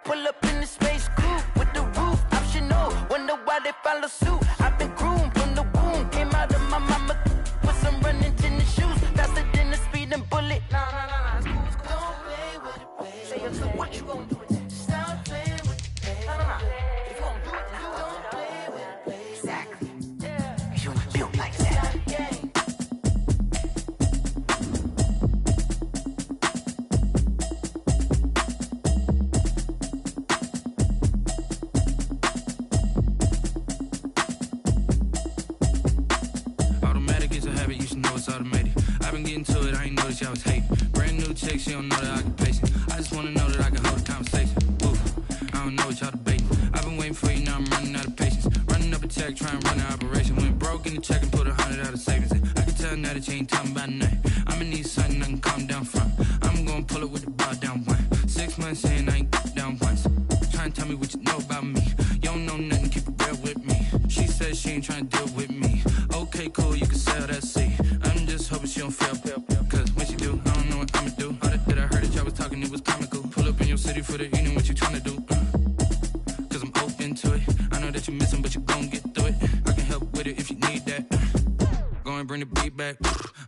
pull up in the space coupe with the roof optional. Wonder why they follow suit. I've been groomed from the womb. Came out of my mama with some running tennis shoes. Faster than the speeding bullet. Nah. Don't play with it, baby. So what you gonna do? Stop playing with it, baby. Nah. If you gonna do it, you don't play with it, baby. Exactly. Yeah. You ain't built like that. Automated. I've been getting to it, I ain't noticed y'all was hating. Brand new chick, she don't know that I can pace it. I just wanna know that I can hold a conversation. Ooh, I don't know what y'all debating. I've been waiting for you, now I'm running out of patience. Running up a check, trying to run an operation. Went broke in the check and put 100 out of savings in. I can tell now that you ain't talking about nothing. I'ma need something I can calm down from. I'm gonna pull it with the bar down one. 6 months in, I ain't down once. Trying to tell me what you know about me. You don't know nothing, keep it real with me. She said she ain't trying to deal with me. Okay, cool, you can sell that seat. I'm just hoping she don't fail. Cause when she do, I don't know what I'ma do. All that I heard that y'all was talking, it was comical. Pull up in your city for the evening, what you tryna do? Cause I'm open to it. I know that you missing, but you gon' get through it. I can help with it if you need that. Go and bring the beat back.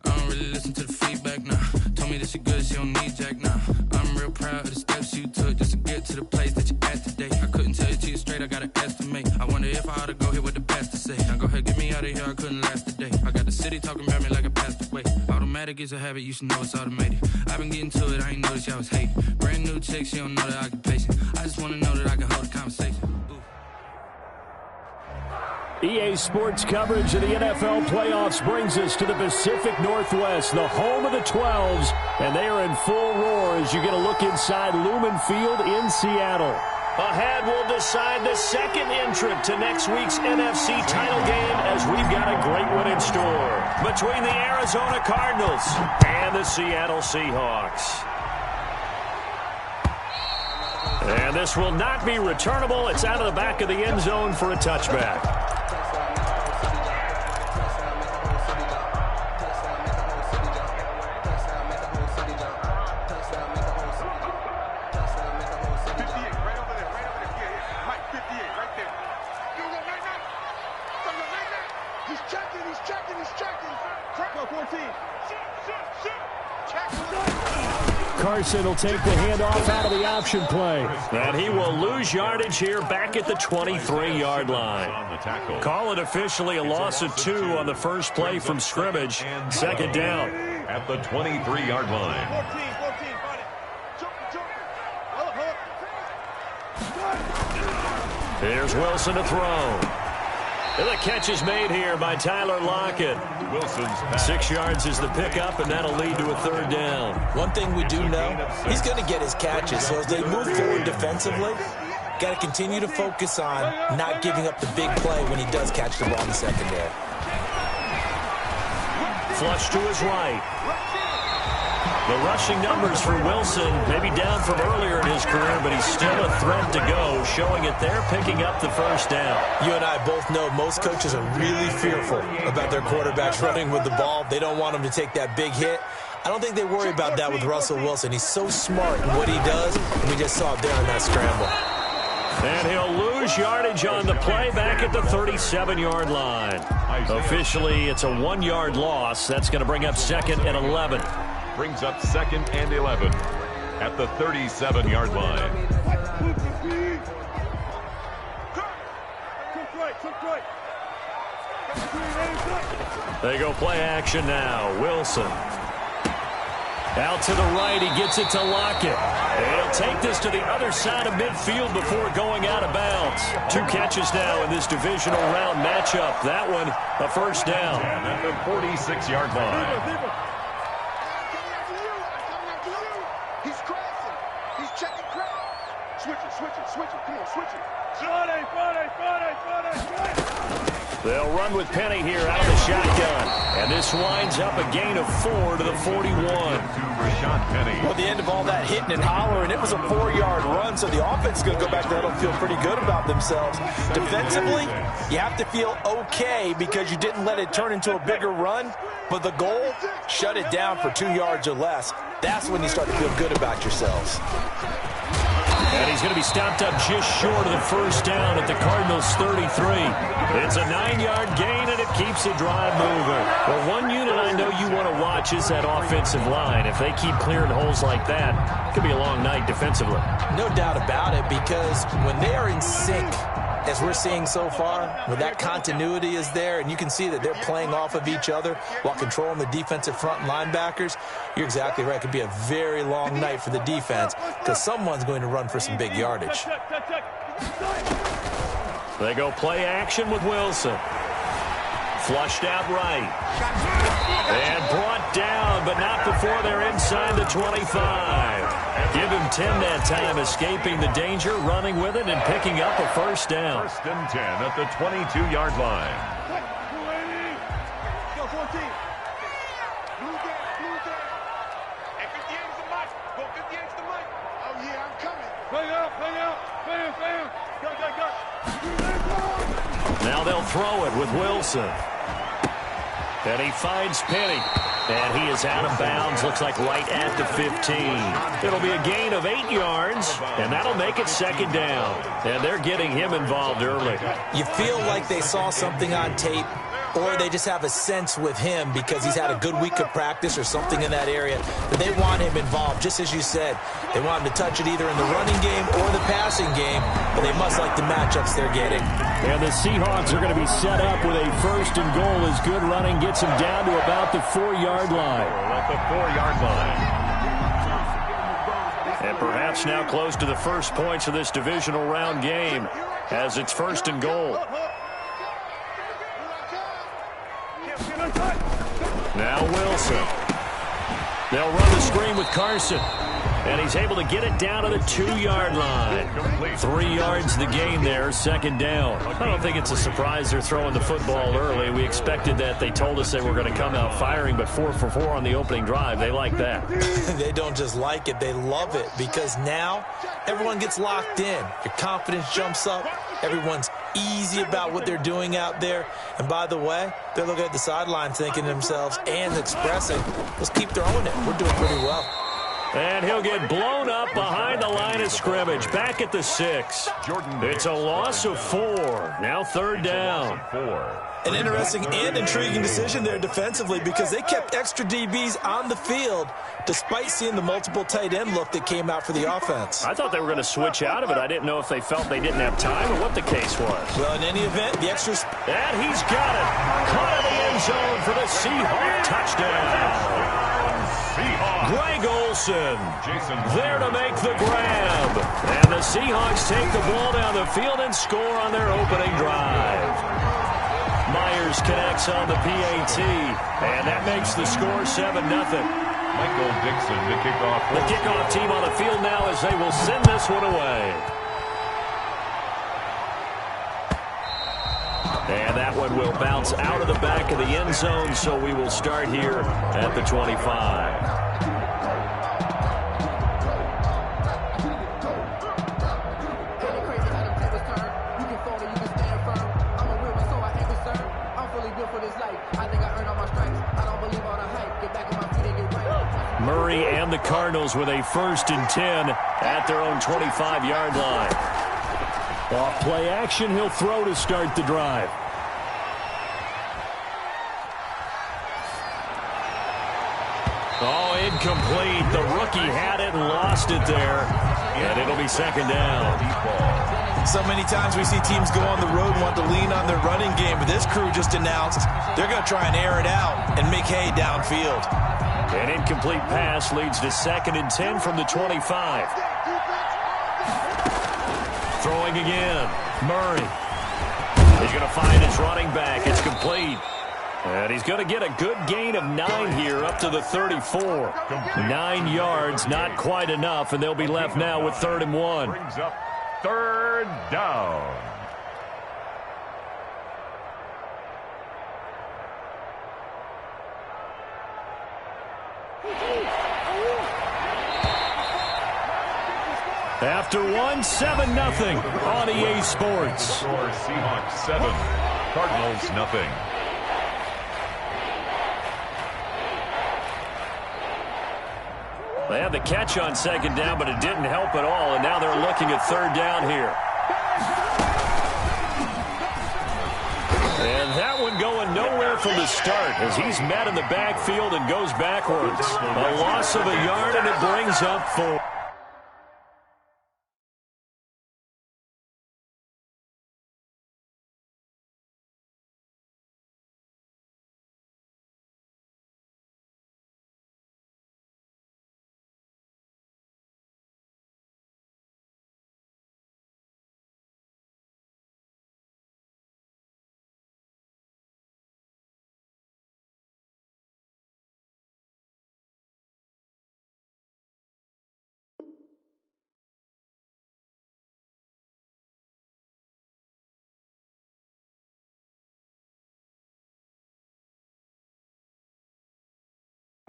I don't really listen to the feedback, nah. Told me that she good, she don't need jack, nah. I'm real proud of the steps you took just to get to the place that you're at today. I couldn't tell it to you straight, I gotta estimate. I wonder if I ought to go here with the best to say. Now go ahead, get me out of here, I couldn't last a day. I got the city talking about me like I passed away. Automatic is a habit, you should know it's automated. I've been getting to it, I ain't noticed y'all was hating. Brand new chick, she don't know the occupation. I just wanna know that I can hold a conversation. EA Sports coverage of the NFL playoffs brings us to the Pacific Northwest, the home of the 12s, and they are in full roar as you get a look inside Lumen Field in Seattle. Ahead, we'll decide the second entrant to next week's NFC title game as we've got a great one in store between the Arizona Cardinals and the Seattle Seahawks. And this will not be returnable. It's out of the back of the end zone for a touchback. Carson will take the handoff out of the option play. And he will lose yardage here back at the 23-yard line. Call it officially a loss of 2 on the first play from scrimmage. Second down. At the 23-yard line. Here's Wilson to throw. And the catch is made here by Tyler Lockett. Wilson's 6 yards is the pickup, and that'll lead to a third down. One thing we do know, he's going to get his catches. So as they move forward defensively, got to continue to focus on not giving up the big play when he does catch the ball in the secondary. Flush to his right. The rushing numbers for Wilson maybe down from earlier in his career, but he's still a threat to go, showing it there, picking up the first down. You and I both know most coaches are really fearful about their quarterbacks running with the ball. They don't want him to take that big hit. I don't think they worry about that with Russell Wilson. He's so smart in what he does, and we just saw it there in that scramble. And he'll lose yardage on the play back at the 37-yard line. Officially, it's a 1-yard loss. That's going to bring up 2nd and 11. Brings up 2nd and 11 at the 37-yard line. They go play action now. Wilson. Out to the right, he gets it to Lockett. And he'll take this to the other side of midfield before going out of bounds. 2 catches now in this divisional round matchup. That one, a first down. And at the 46-yard line. They'll run with Penny here out of the shotgun. And this winds up a gain of 4 to the 41. Well, the end of all that hitting and hollering, it was a 4-yard run, so the offense is going to go back there and feel pretty good about themselves. Defensively, you have to feel okay because you didn't let it turn into a bigger run, but the goal, shut it down for 2 yards or less. That's when you start to feel good about yourselves. And he he's going to be stopped up just short of the first down at the Cardinals' 33. It's a 9-yard gain, and it keeps the drive moving. Well, one unit I know you want to watch is that offensive line. If they keep clearing holes like that, it could be a long night defensively. No doubt about it, because when they are in sync, as we're seeing so far, when that continuity is there, and you can see that they're playing off of each other while controlling the defensive front linebackers, you're exactly right. It could be a very long night for the defense because someone's going to run for some big yardage. They go play action with Wilson. Flushed out right. And brought down, but not before they're inside the 25. Give him 10 that time, escaping the danger, running with it, and picking up a first down. First and 10 at the 22-yard line. Now they'll throw it with Wilson. And he finds Penny. And he is out of bounds, looks like right at the 15. It'll be a gain of 8 yards, and that'll make it second down. And they're getting him involved early. You feel like they saw something on tape, or they just have a sense with him because he's had a good week of practice or something in that area that they want him involved. Just as you said, they want him to touch it either in the running game or the passing game, but they must like the matchups they're getting. And the Seahawks are going to be set up with a first and goal as good running gets them down to about the 4-yard line. At the 4-yard line. And perhaps now close to the first points of this divisional round game as it's first and goal. Now Wilson. They'll run the screen with Carson. And he's able to get it down to the 2-yard line. 3 yards the gain there, second down. I don't think it's a surprise they're throwing the football early. We expected that. They told us they were going to come out firing, but 4 for 4 on the opening drive. They like that. They don't just like it, they love it, because now everyone gets locked in. Your confidence jumps up. Everyone's easy about what they're doing out there. And by the way, they're looking at the sideline thinking to themselves and expressing, let's keep throwing it. We're doing pretty well. And he'll get blown up behind the line of scrimmage, back at the 6. It's a loss of 4. Now third down. An interesting and intriguing decision there defensively because they kept extra DBs on the field despite seeing the multiple tight end look that came out for the offense. I thought they were going to switch out of it. I didn't know if they felt they didn't have time or what the case was. Well, in any event, the extras... And he's got it. Caught in the end zone for the Seahawk touchdown. Greg Olsen there to make the grab. And the Seahawks take the ball down the field and score on their opening drive. Myers connects on the PAT, and that makes the score 7-0. Michael Dixon to kick off. The kickoff team on the field now as they will send this one away. And that one will bounce out of the back of the end zone, so we will start here at the 25. Murray and the Cardinals with a first and 10 at their own 25-yard line. Off play action, he'll throw to start the drive. Oh, incomplete. The rookie had it and lost it there. And it'll be second down. So many times we see teams go on the road and want to lean on their running game, but this crew just announced they're going to try and air it out and make hay downfield. An incomplete pass leads to second and 10 from the 25. Throwing again. Murray. He's going to find his running back. It's complete. And he's going to get a good gain of 9 here up to the 34. 9 yards, not quite enough, and they'll be left now with 3rd and 1. Brings up third down. After 1, 7-0 on EA Sports. Score Seahawks 7, Cardinals 0. They had the catch on second down, but it didn't help at all, and now they're looking at third down here. And that one going nowhere from the start as he's met in the backfield and goes backwards. A loss of a yard, and it brings up 4.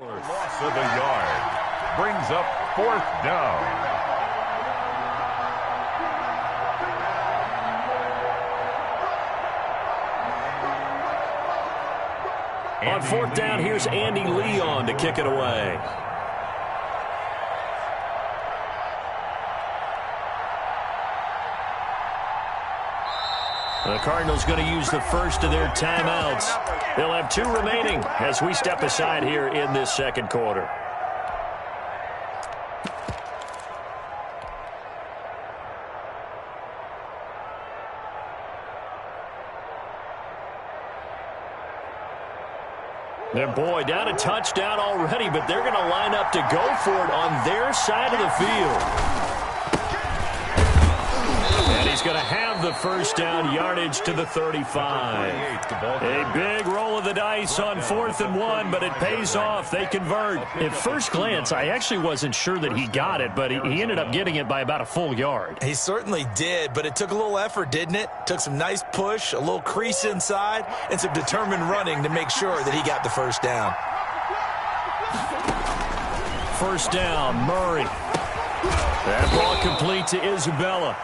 Loss of a yard brings up 4th down. On 4th down, here's Andy Leon to kick it away. The Cardinals going to use the first of their timeouts. They'll have 2 remaining as we step aside here in this second quarter. Their boy down a touchdown already, but they're going to line up to go for it on their side of the field. And he's going to have the first down, yardage to the 35. A big roll of the dice on 4th and 1, but it pays off. They convert. At first glance, I actually wasn't sure that he got it, but he ended up getting it by about a full yard. He certainly did, but it took a little effort, didn't it? Took some nice push, a little crease inside, and some determined running to make sure that he got the first down. First down, Murray. That ball complete to Isabella.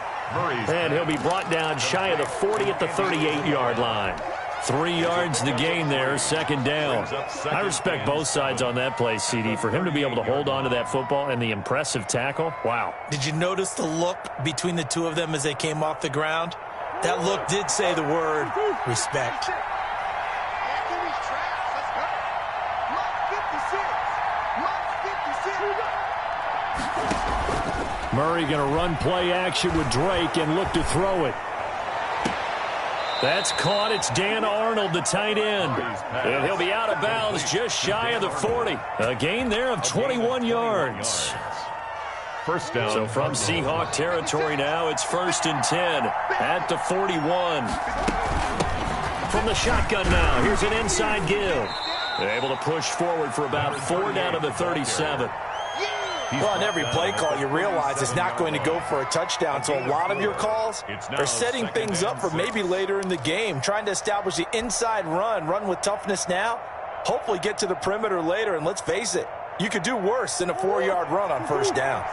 And he'll be brought down shy of the 40 at the 38-yard line. 3 yards the gain there, second down. I respect both sides on that play, CD. For him to be able to hold on to that football and the impressive tackle, wow. Did you notice the look between the two of them as they came off the ground? That look did say the word respect. Murray going to run play action with Drake and look to throw it. That's caught. It's Dan Arnold, the tight end. And he'll be out of bounds just shy of the 40. A gain there of 21 yards. First down. So from Seahawk territory now, it's 1st and 10 at the 41. From the shotgun now, here's an inside give. Able to push forward for about 4 down to the 37. Well, on every play call, you realize it's not going to go for a touchdown, so a lot of your calls are setting things up for maybe later in the game, trying to establish the inside run with toughness now, hopefully get to the perimeter later, and let's face it, you could do worse than a 4-yard run on first down.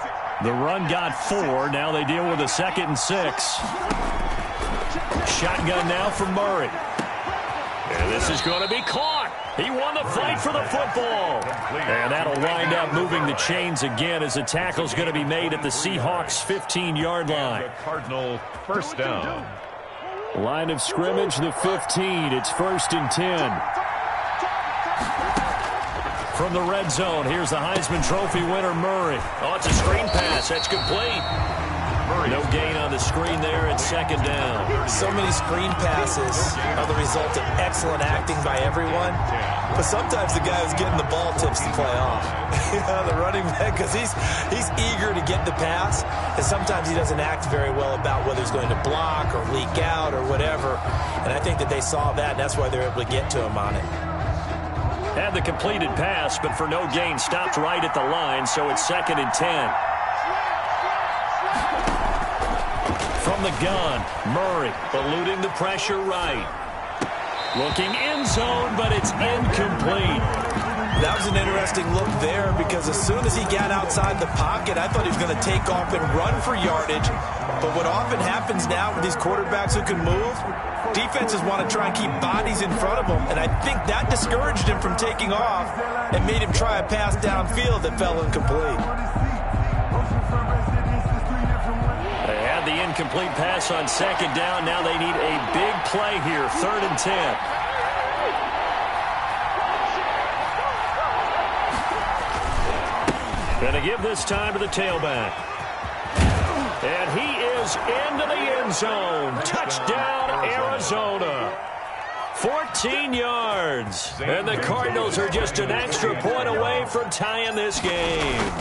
The run got 4. Now they deal with a 2nd and 6. Shotgun now for Murray. And this is going to be caught. He won the fight for the football. And that'll wind up moving the chains again as the tackle's going to be made at the Seahawks' 15-yard line. Cardinal first down. Line of scrimmage, the 15. It's 1st and 10. From the red zone, here's the Heisman Trophy winner, Murray. Oh, it's a screen pass. That's complete. No gain on the screen there. It's 2nd down. So many screen passes are the result of excellent acting by everyone. But sometimes the guy who's getting the ball tips the play off. The running back, because he's eager to get the pass. And sometimes he doesn't act very well about whether he's going to block or leak out or whatever. And I think that they saw that, and that's why they're able to get to him on it. Had the completed pass, but for no gain, stopped right at the line, so it's 2nd and 10. From the gun, Murray eluding the pressure right. Looking end zone, but it's incomplete. That was an interesting look there because as soon as he got outside the pocket, I thought he was going to take off and run for yardage. But what often happens now with these quarterbacks who can move, defenses want to try and keep bodies in front of them. And I think that discouraged him from taking off and made him try a pass downfield that fell incomplete. They had the incomplete pass on second down. Now they need a big play here, 3rd and 10. Going to give this time to the tailback. And he is into the end zone. Touchdown, Arizona. 14 yards. And the Cardinals are just an extra point away from tying this game.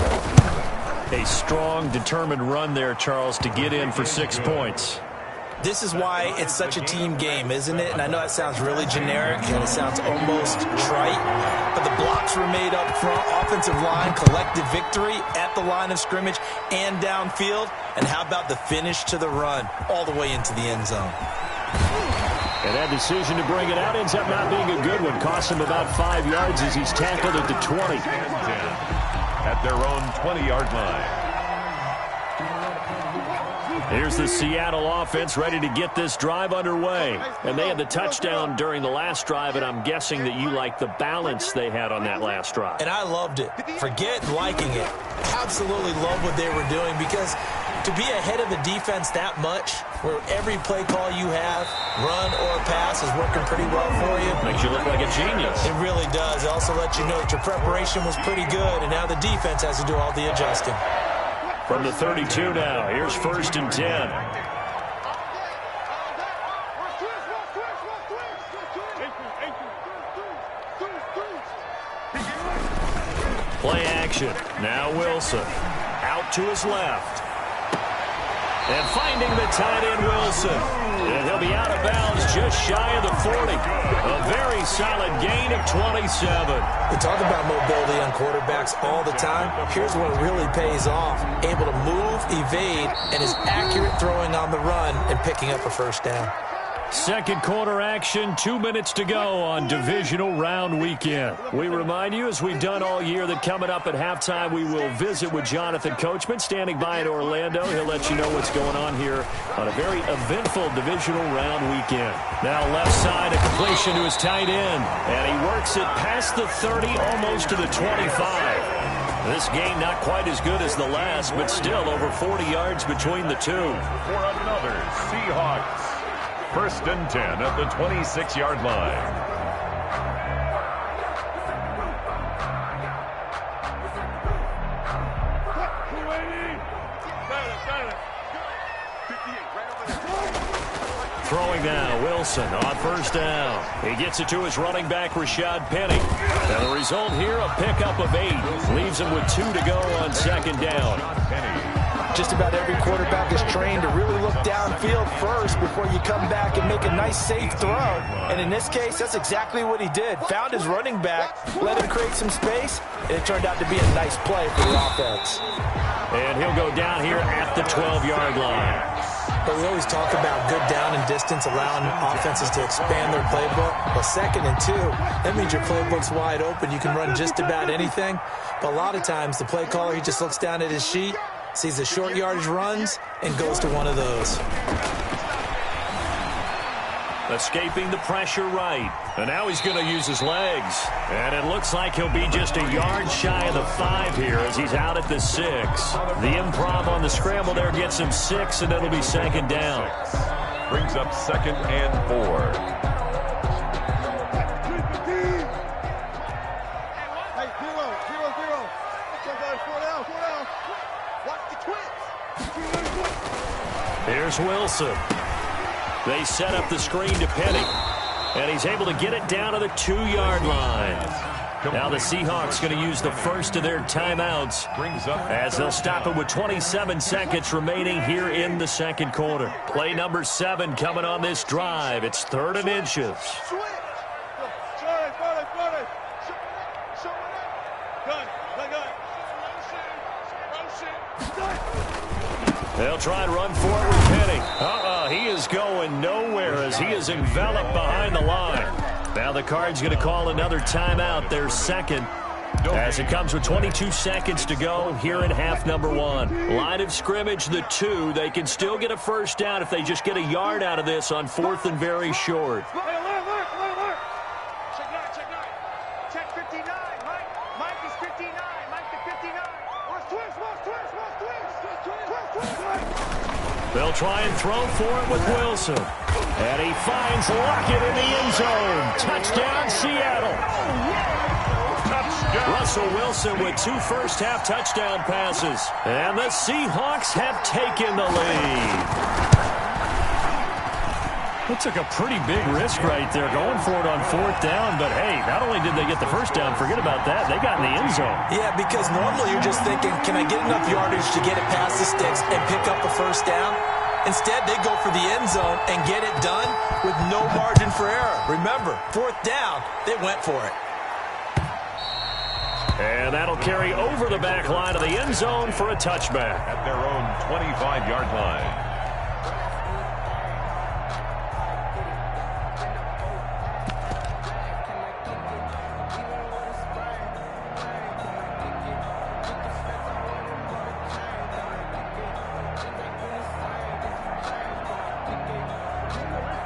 A strong, determined run there, Charles, to get in for 6 points. This is why it's such a team game, isn't it? And I know that sounds really generic and it sounds almost trite, but the blocks were made up front, offensive line, collective victory at the line of scrimmage and downfield. And how about the finish to the run all the way into the end zone? And that decision to bring it out ends up not being a good one. Cost him about 5 yards as he's tackled at the 20. At their own 20-yard line. Here's the Seattle offense ready to get this drive underway. And they had the touchdown during the last drive, and I'm guessing that you like the balance they had on that last drive. And I loved it. Forget liking it. Absolutely love what they were doing because to be ahead of the defense that much, where every play call you have, run or pass, is working pretty well for you. Makes you look like a genius. It really does. It also lets you know that your preparation was pretty good, and now the defense has to do all the adjusting. From the 32 now, here's 1st and 10. Play action. Now Wilson. Out to his left. And finding the tight end, Wilson. And he'll be out of bounds just shy of the 40. A very solid gain of 27. We talk about mobility on quarterbacks all the time. Here's what really pays off. Able to move, evade, and is accurate throwing on the run and picking up a first down. Second quarter action, 2 minutes to go on Divisional Round Weekend. We remind you, as we've done all year, that coming up at halftime, we will visit with Jonathan Coachman, standing by in Orlando. He'll let you know what's going on here on a very eventful Divisional Round Weekend. Now left side, a completion to his tight end, and he works it past the 30, almost to the 25. This game not quite as good as the last, but still over 40 yards between the two. For another Seahawks. 1st and 10 at the 26-yard line. Throwing now, Wilson on 1st down. He gets it to his running back, Rashad Penny. And the result here, a pickup of 8. Leaves him with 2 to go on 2nd down. Just about every quarterback is trained to really look downfield first before you come back and make a nice, safe throw. And in this case, that's exactly what he did. Found his running back, let him create some space, and it turned out to be a nice play for the offense. And he'll go down here at the 12-yard line. But we always talk about good down and distance, allowing offenses to expand their playbook. Well, 2nd and 2, that means your playbook's wide open. You can run just about anything. But a lot of times, the play caller, he just looks down at his sheet, sees the short yardage runs, and goes to one of those. Escaping the pressure right. And now he's going to use his legs. And it looks like he'll be just a yard shy of the 5 here as he's out at the 6. The improv on the scramble there gets him 6, and it'll be 2nd down. Brings up 2nd and 4. Here's Wilson. They set up the screen to Penny, and he's able to get it down to the 2-yard line. Now the Seahawks going to use the first of their timeouts as they'll stop it with 27 seconds remaining here in the 2nd quarter. Play number 7 coming on this drive. It's 3rd and inches. They'll try and run for it with Penny. He is going nowhere as he is enveloped behind the line. Now the Cards going to call another timeout, their 2nd, As it comes with 22 seconds to go here in half number 1. Line of scrimmage, the 2. They can still get a first down if they just get a yard out of this on 4th and very short. Check 59. Mike is 59. Mike to 59. Twist. They'll try and throw for it with Wilson. And he finds Lockett in the end zone. Touchdown, Seattle. Russell Wilson with 2 first-half touchdown passes. And the Seahawks have taken the lead. It took a pretty big risk right there going for it on 4th down. But, hey, not only did they get the first down, forget about that, they got in the end zone. Yeah, because normally you're just thinking, can I get enough yardage to get it past the sticks and pick up a first down? Instead, they go for the end zone and get it done with no margin for error. Remember, 4th down, they went for it. And that'll carry over the back line of the end zone for a touchback. At their own 25-yard line.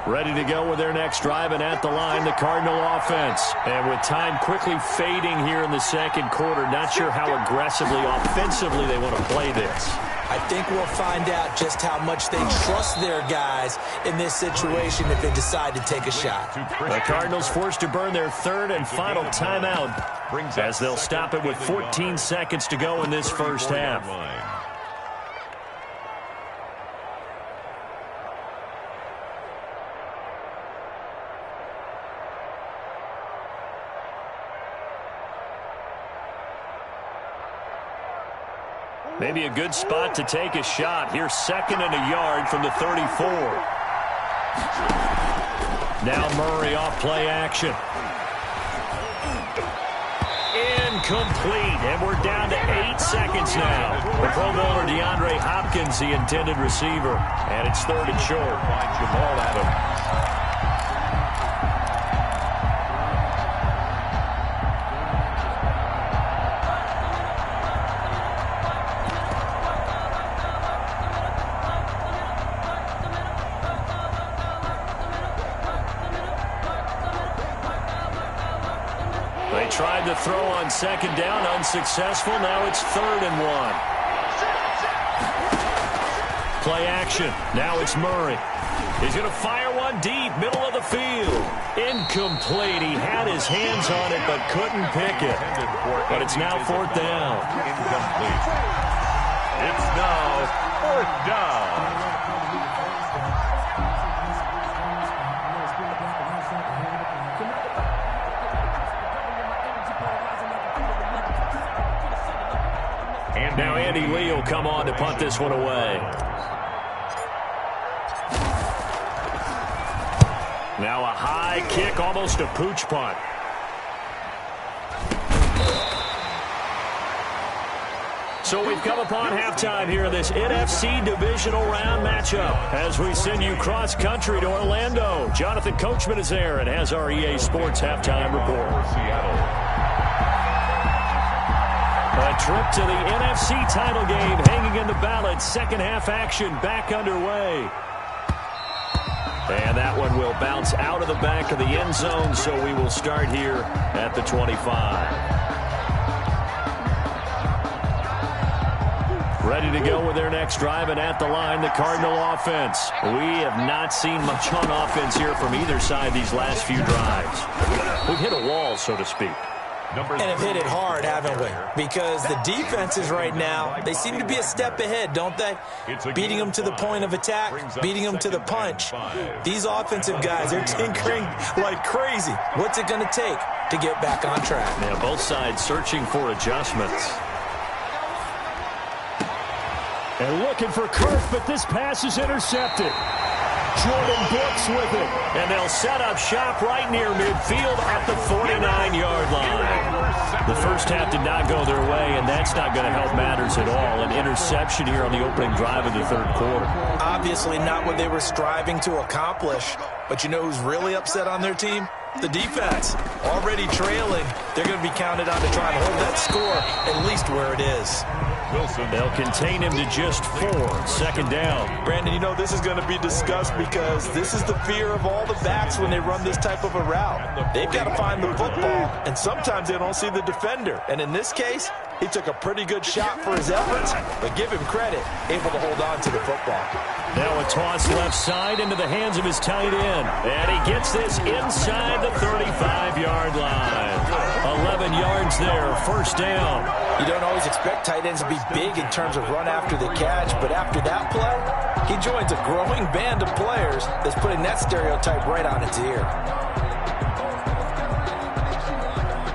Ready to go with their next drive, and at the line, the Cardinal offense. And with time quickly fading here in the second quarter, not sure how aggressively, offensively they want to play this. I think we'll find out just how much they trust their guys in this situation if they decide to take a shot. The Cardinals forced to burn their 3rd and final timeout as they'll stop it with 14 seconds to go in this first half. Maybe a good spot to take a shot. Here's 2nd and a yard from the 34. Now Murray off play action. Incomplete, and we're down to 8 seconds now. The Pro Bowler DeAndre Hopkins, the intended receiver, and it's 3rd and short. Find Jamal Adams. They tried to throw on 2nd down, unsuccessful. Now it's 3rd and 1. Play action. Now it's Murray. He's going to fire one deep, middle of the field. Incomplete. He had his hands on it but couldn't pick it. But it's now 4th down. Incomplete. It's now 4th down. Now Andy Lee will come on to punt this one away. Now a high kick, almost a pooch punt. So we've come upon halftime here in this NFC Divisional Round matchup as we send you cross-country to Orlando. Jonathan Coachman is there and has our EA Sports halftime report. A trip to the NFC title game hanging in the balance. Second half action back underway. And that one will bounce out of the back of the end zone, so we will start here at the 25. Ready to go with their next drive, and at the line, the Cardinal offense. We have not seen much on offense here from either side these last few drives. We've hit a wall, so to speak. And have hit it hard, haven't we? Because the defenses right now, they seem to be a step ahead, don't they? Beating them to the point of attack, beating them to the punch. These offensive guys, they're tinkering like crazy. What's it going to take to get back on track? Yeah, both sides searching for adjustments. And looking for Kirk, but this pass is intercepted. Jordan Brooks with it. And they'll set up shop right near midfield at the 49-yard line. The first half did not go their way, and that's not going to help matters at all. An interception here on the opening drive of the 3rd quarter. Obviously not what they were striving to accomplish. But you know who's really upset on their team? The defense already trailing. They're going to be counted on to try and hold that score at least where it is. Wilson. They'll contain him to just 4. Second down. Brandon, you know this is going to be discussed because this is the fear of all the backs when they run this type of a route. They've got to find the football, and sometimes they don't see the defender. And in this case, he took a pretty good shot for his efforts, but give him credit, able to hold on to the football. Now a toss left side into the hands of his tight end. And he gets this inside the 35-yard line. 11 yards there, first down. You don't always expect tight ends to be big in terms of run after the catch, but after that play, he joins a growing band of players that's putting that stereotype right on its ear.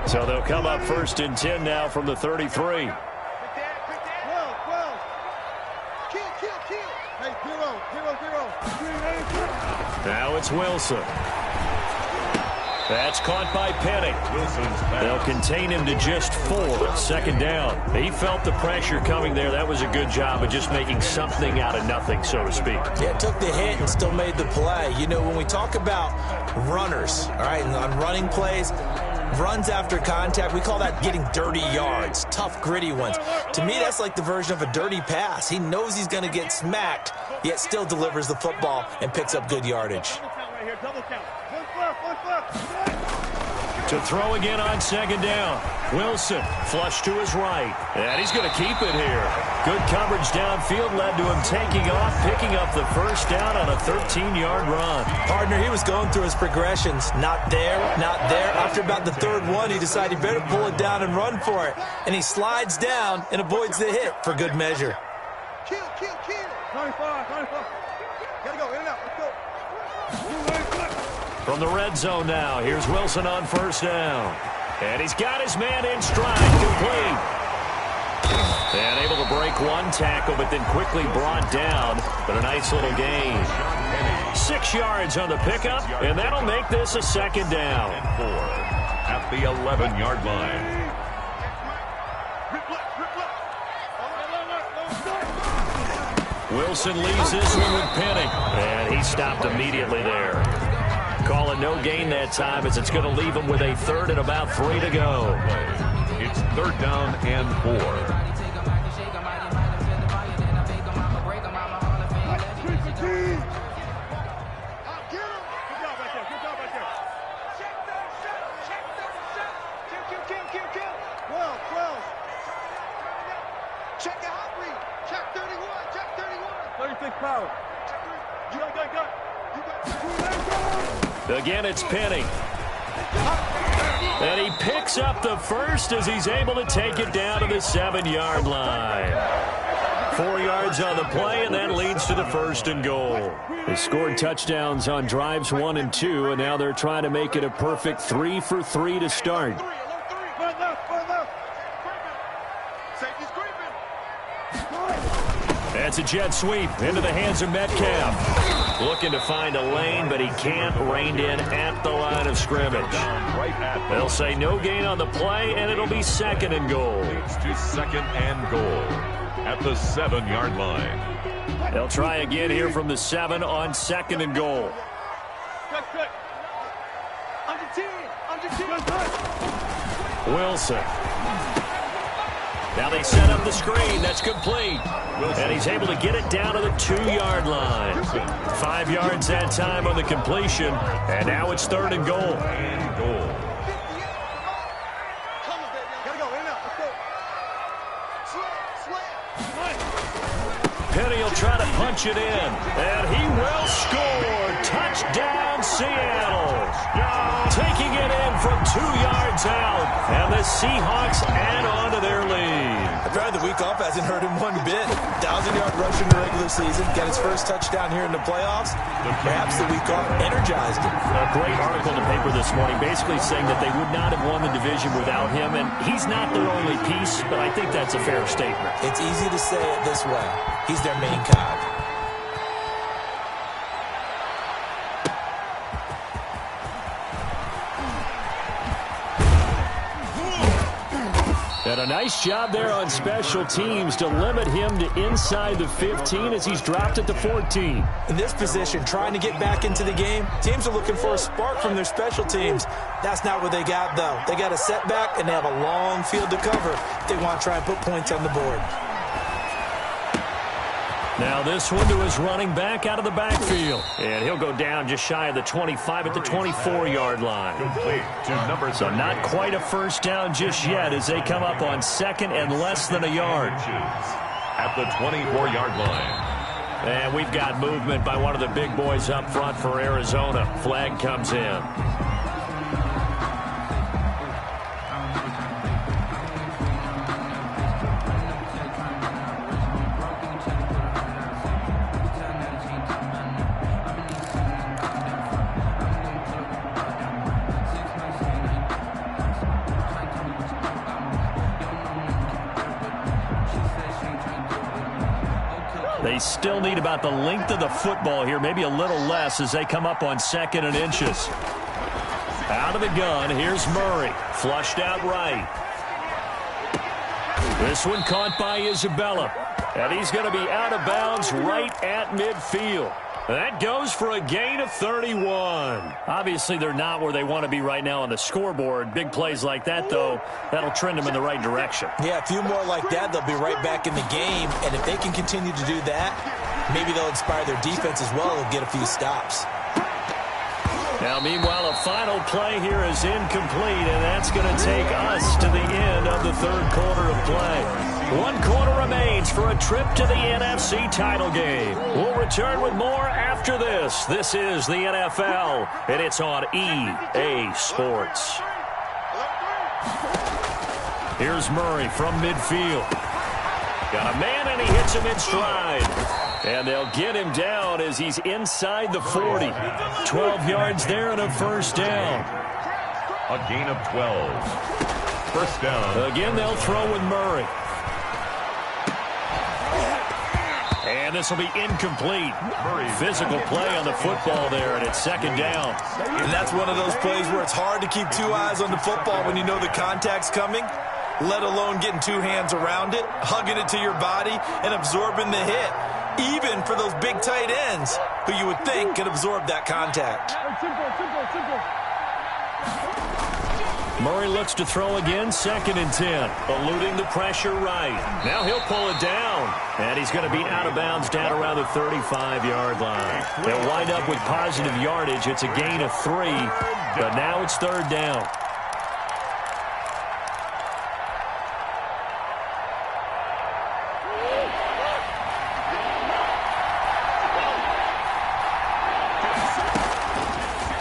So they'll come up first and 10 now from the 33. Now it's Wilson. That's caught by Penny. They'll contain him to just 4. Second down. He felt the pressure coming there. That was a good job of just making something out of nothing, so to speak. Yeah, took the hit and still made the play. You know, when we talk about runners, all right, and on running plays, runs after contact, we call that getting dirty yards, tough, gritty ones. To me, that's like the version of a dirty pass. He knows he's going to get smacked, yet still delivers the football and picks up good yardage. To throw again on second down. Wilson flush to his right. And he's going to keep it here. Good coverage downfield led to him taking off, picking up the first down on a 13-yard run. Partner, he was going through his progressions. Not there, not there. After about the third one, he decided he better pull it down and run for it. And he slides down and avoids the hit for good measure. Kill. 25. Gotta go, in and out, let's go. From the red zone now, here's Wilson on first down. And he's got his man in stride, complete. And able to break one tackle, but then quickly brought down. But a nice little gain. 6 yards on the pickup, and that'll make this a second down. 4 at the 11-yard line. Wilson leaves this one with Penny. And he stopped immediately there. Call it no gain that time as it's going to leave him with a third and about 3 to go. It's third down and 4. Check the hot read. Check 31. Check 31. 36 power. You got. Again, it's Penny. And he picks up the first as he's able to take it down to the 7-yard line. 4 yards on the play, and that leads to the first and goal. They scored touchdowns on drives 1 and 2, and now they're trying to make it a perfect 3 for 3 to start. That's a jet sweep into the hands of Metcalf. Looking to find a lane, but he can't rein in at the line of scrimmage. They'll say no gain on the play, and it'll be second and goal. It's to second and goal at the 7-yard line. They'll try again here from the 7 on second and goal. Wilson. Now they set up the screen. That's complete. And he's able to get it down to the 2-yard line. 5 yards that time on the completion. And now it's third and goal. Penny will try to punch it in. And he will score. Touchdown, Seattle. Taking it in from 2 yards out. And the Seahawks add on to their lead. Apparently the week off hasn't hurt him one bit. 1,000-yard rush in the regular season. Got his first touchdown here in the playoffs. Perhaps the week off energized him. A great article in the paper this morning basically saying that they would not have won the division without him. And he's not their only piece, but I think that's a fair statement. It's easy to say it this way. He's their main cog. And a nice job there on special teams to limit him to inside the 15 as he's dropped it to 14. In this position, trying to get back into the game, teams are looking for a spark from their special teams. That's not what they got, though. They got a setback, and they have a long field to cover if they want to try and put points on the board. Now this one to his running back out of the backfield. And he'll go down just shy of the 25 at the 24-yard line. So not quite a first down just yet as they come up on second and less than a yard. At the 24-yard line. And we've got movement by one of the big boys up front for Arizona. Flag comes in. They still need about the length of the football here, maybe a little less as they come up on second and inches. Out of the gun, here's Murray. Flushed out right. This one caught by Isabella. And he's going to be out of bounds right at midfield. That goes for a gain of 31. Obviously, they're not where they want to be right now on the scoreboard. Big plays like that, though, that'll trend them in the right direction. Yeah, a few more like that, they'll be right back in the game. And if they can continue to do that, maybe they'll inspire their defense as well and get a few stops. Now, meanwhile, a final play here is incomplete, and that's going to take us to the end of the third quarter of play. 1 quarter remains for a trip to the NFC title game. We'll return with more after this. This is the NFL, and it's on EA Sports. Here's Murray from midfield. Got a man, and he hits him in stride. And they'll get him down as he's inside the 40. 12 yards there and a first down. A gain of 12. First down. Again, they'll throw with Murray. And this will be incomplete. Physical play on the football there, and it's second down. And that's one of those plays where it's hard to keep two eyes on the football when you know the contact's coming, let alone getting two hands around it, hugging it to your body, and absorbing the hit. Even for those big tight ends who you would think could absorb that contact. Murray looks to throw again, second and 10. Eluding the pressure right. Now he'll pull it down. And he's going to be out of bounds down around the 35-yard line. They'll wind up with positive yardage. It's a gain of 3, but now it's third down.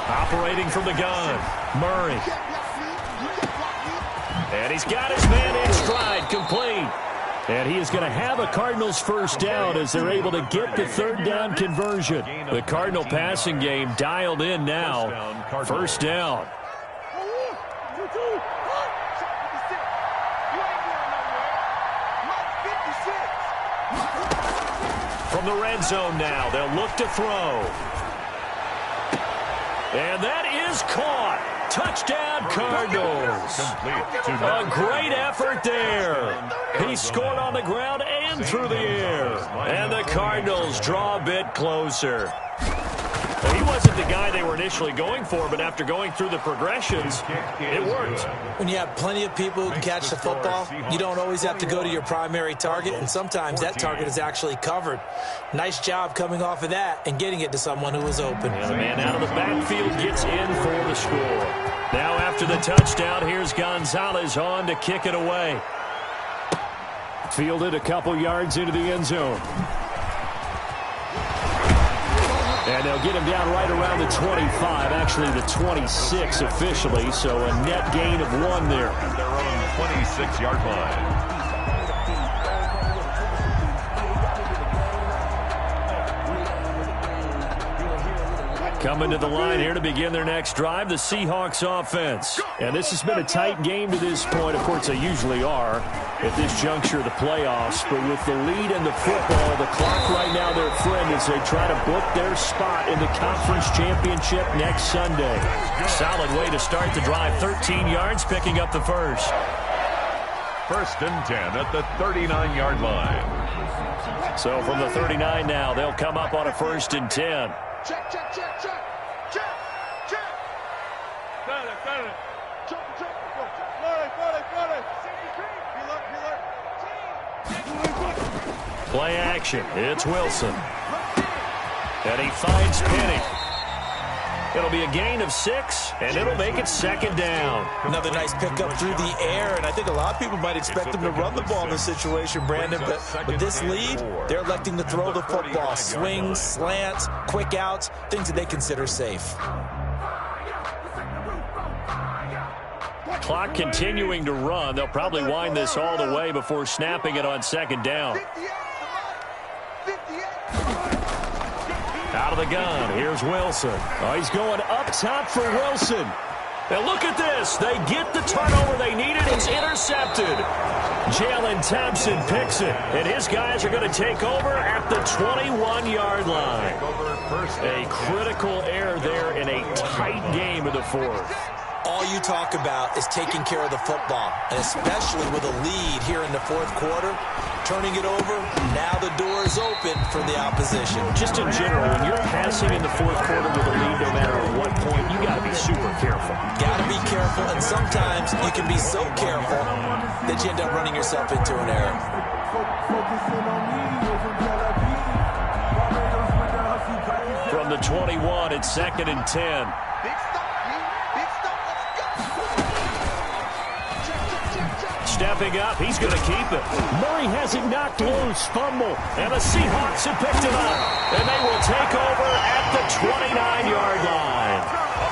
Operating from the gun, Murray. And he's got his man in stride, complete. And he is going to have a Cardinals first down as they're able to get the third down conversion. The Cardinal passing game dialed in now. First down. From the red zone now, they'll look to throw. And that is caught. Touchdown, Cardinals. A great effort there. He scored on the ground and through the air. And the Cardinals draw a bit closer. Well, he wasn't the guy they were initially going for, but after going through the progressions, it worked. When you have plenty of people who can catch the football, you don't always have to go to your primary target, and sometimes that target is actually covered. Nice job coming off of that and getting it to someone who was open. And the man out of the backfield gets in for the score. Now after the touchdown, here's Gonzalez on to kick it away. Fielded a couple yards into the end zone. And they'll get him down right around the 25, actually the 26 officially, so a net gain of 1 there. At their own 26-yard line. Coming to the line here to begin their next drive, the Seahawks offense. And this has been a tight game to this point. Of course, they usually are at this juncture of the playoffs. But with the lead in the football, the clock right now their friend as they try to book their spot in the conference championship next Sunday. Solid way to start the drive. 13 yards, picking up the first. First and 10 at the 39-yard line. So from the 39 now, they'll come up on a first and 10. Check, check, check, check. Check, check. Got it, got it. Check, check. Play action. It's Wilson. And he finds Penny. It'll be a gain of 6, and it'll make it second down. Another nice pickup through the air, and I think a lot of people might expect them to run the ball in this situation, Brandon, but with this lead, they're electing to throw the football. Swings, slants, quick outs, things that they consider safe. Clock continuing to run. They'll probably wind this all the way before snapping it on second down. Out of the gun, here's Wilson. Oh, he's going up top for Wilson. And look at this. They get the turnover they needed. It's intercepted. Jalen Thompson picks it. And his guys are going to take over at the 21-yard line. A critical error there in a tight game in the fourth. All you talk about is taking care of the football, and especially with a lead here in the fourth quarter, turning it over, now the door is open for the opposition. Just in general, when you're passing in the fourth quarter with a lead, no matter at what point, you got to be super careful. Got to be careful, and sometimes you can be so careful that you end up running yourself into an error. From the 21, it's second and 10. Stepping up, he's going to keep it. Murray has it knocked loose, fumble, and the Seahawks have picked him up. And they will take over at the 29-yard line.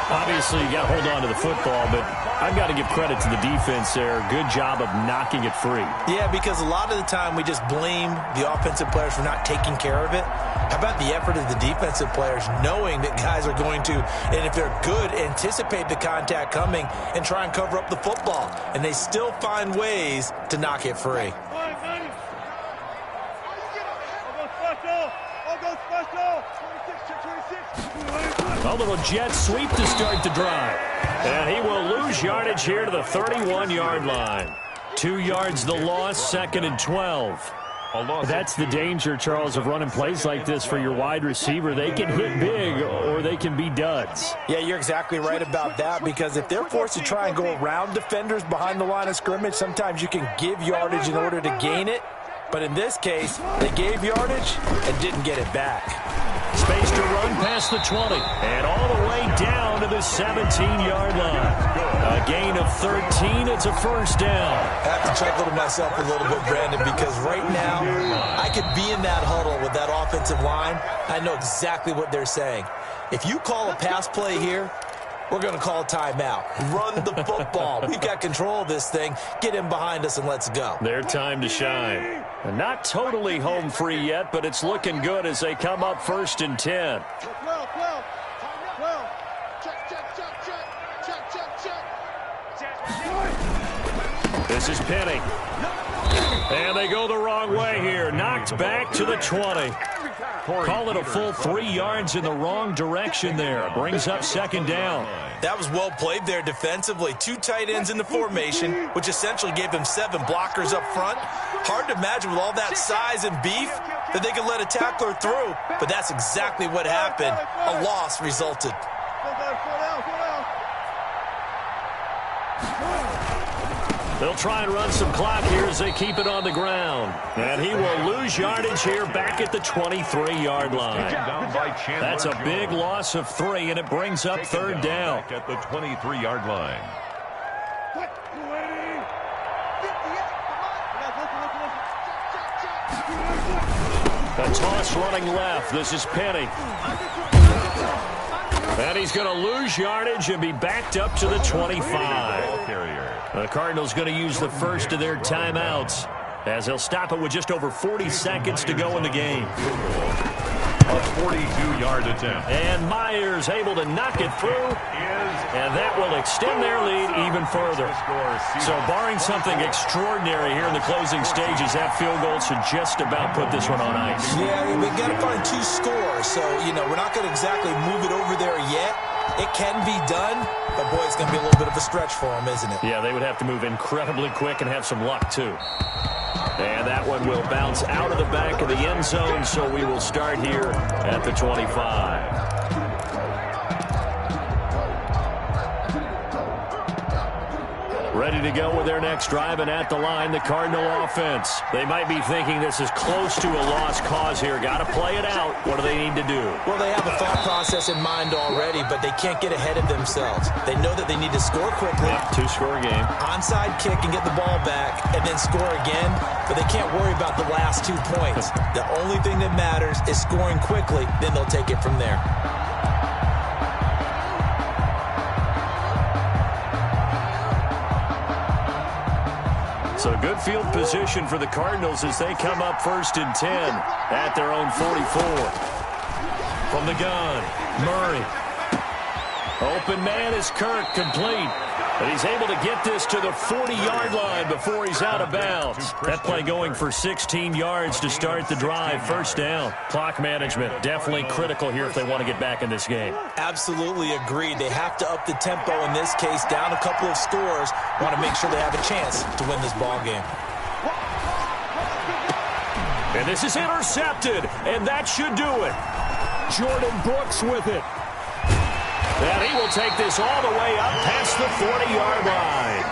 Obviously, you got to hold on to the football, but I've got to give credit to the defense there. Good job of knocking it free. Yeah, because a lot of the time we just blame the offensive players for not taking care of it. How about the effort of the defensive players knowing that guys are going to, and if they're good, anticipate the contact coming and try and cover up the football. And they still find ways to knock it free. A little jet sweep to start the drive. And he will lose yardage here to the 31-yard line. 2 yards the loss, second and 12. That's the danger, Charles, of running plays like this for your wide receiver. They can hit big or they can be duds. Yeah, you're exactly right about that, because if they're forced to try and go around defenders behind the line of scrimmage, sometimes you can give yardage in order to gain it. But in this case, they gave yardage and didn't get it back. Space to run past the 20 and all the way down to the 17-yard line. A gain of 13. It's a first down. I have to chuckle to myself a little bit, Brandon, because right now I could be in that huddle with that offensive line. I know exactly what they're saying. If you call a pass play here, we're going to call a timeout. Run the football. We've got control of this thing. Get in behind us and let's go. Their time to shine. And not totally home free yet, but it's looking good as they come up first and 10. This is Penny. And they go the wrong way here. Knocked back to the 20. Call it a full 3 yards in the wrong direction there. Brings up second down. That was well played there defensively. 2 tight ends in the formation, which essentially gave them 7 blockers up front. Hard to imagine with all that size and beef that they could let a tackler through. But that's exactly what happened. A loss resulted. They'll try and run some clock here as they keep it on the ground. And he will lose yardage here back at the 23-yard line. That's a big loss of 3, and it brings up third down. At the 23-yard line. A toss running left. This is Penny. And he's going to lose yardage and be backed up to the 25. The Cardinals going to use the first of their timeouts as they'll stop it with just over 40 seconds to go in the game. A 42-yard attempt. And Myers able to knock it through, and that will extend their lead even further. So barring something extraordinary here in the closing stages, that field goal should just about put this one on ice. Yeah, we've got to find 2 scores, so, we're not going to exactly move it over there yet. It can be done, but boy, it's going to be a little bit of a stretch for them, isn't it? Yeah, they would have to move incredibly quick and have some luck, too. And that one will bounce out of the back of the end zone, so we will start here at the 25. Ready to go with their next drive, and at the line, the Cardinal offense. They might be thinking this is close to a lost cause here. Got to play it out. What do they need to do? Well, they have a thought process in mind already, but they can't get ahead of themselves. They know that they need to score quickly. Yep, two-score game. Onside kick and get the ball back, and then score again, but they can't worry about the last 2 points. The only thing that matters is scoring quickly, then they'll take it from there. So good field position for the Cardinals as they come up 1st and 10 at their own 44. From the gun, Murray. Open man is Kirk, complete. But he's able to get this to the 40-yard line before he's out of bounds. That play going for 16 yards to start the drive. First down. Clock management definitely critical here if they want to get back in this game. Absolutely agreed. They have to up the tempo in this case, down a couple of scores. Want to make sure they have a chance to win this ball game. And this is intercepted, and that should do it. Jordan Brooks with it. And he will take this all the way up past the 40-yard line.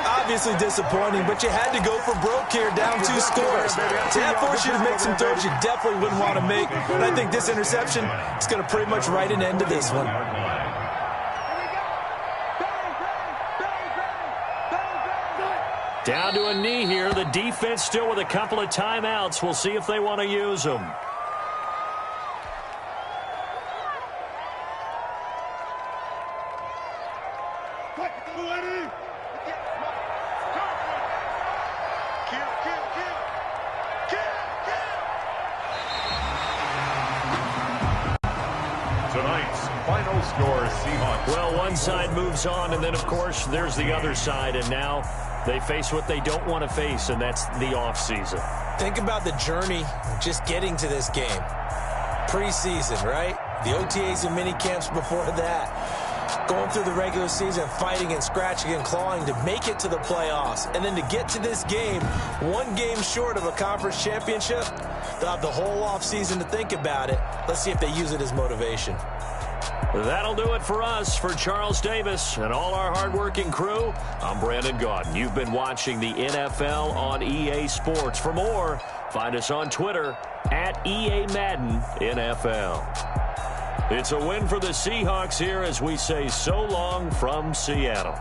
Obviously disappointing, but you had to go for broke here, down 2 scores. So that forced you to make some throws you definitely wouldn't want to make. And I think this interception is going to pretty much write an end to this one. Down to a knee here. The defense still with a couple of timeouts. We'll see if they want to use them. Tonight's final score, Seahawks. Well, one side moves on, and then, of course, there's the other side, and now they face what they don't want to face, and that's the offseason. Think about the journey just getting to this game. Preseason, right? The OTAs and mini camps before that. Going through the regular season, fighting and scratching and clawing to make it to the playoffs. And then to get to this game, 1 game short of a conference championship, they'll have the whole offseason to think about it. Let's see if they use it as motivation. That'll do it for us. For Charles Davis and all our hardworking crew, I'm Brandon Gaudin. You've been watching the NFL on EA Sports. For more, find us on Twitter at EA Madden NFL. It's a win for the Seahawks here as we say so long from Seattle.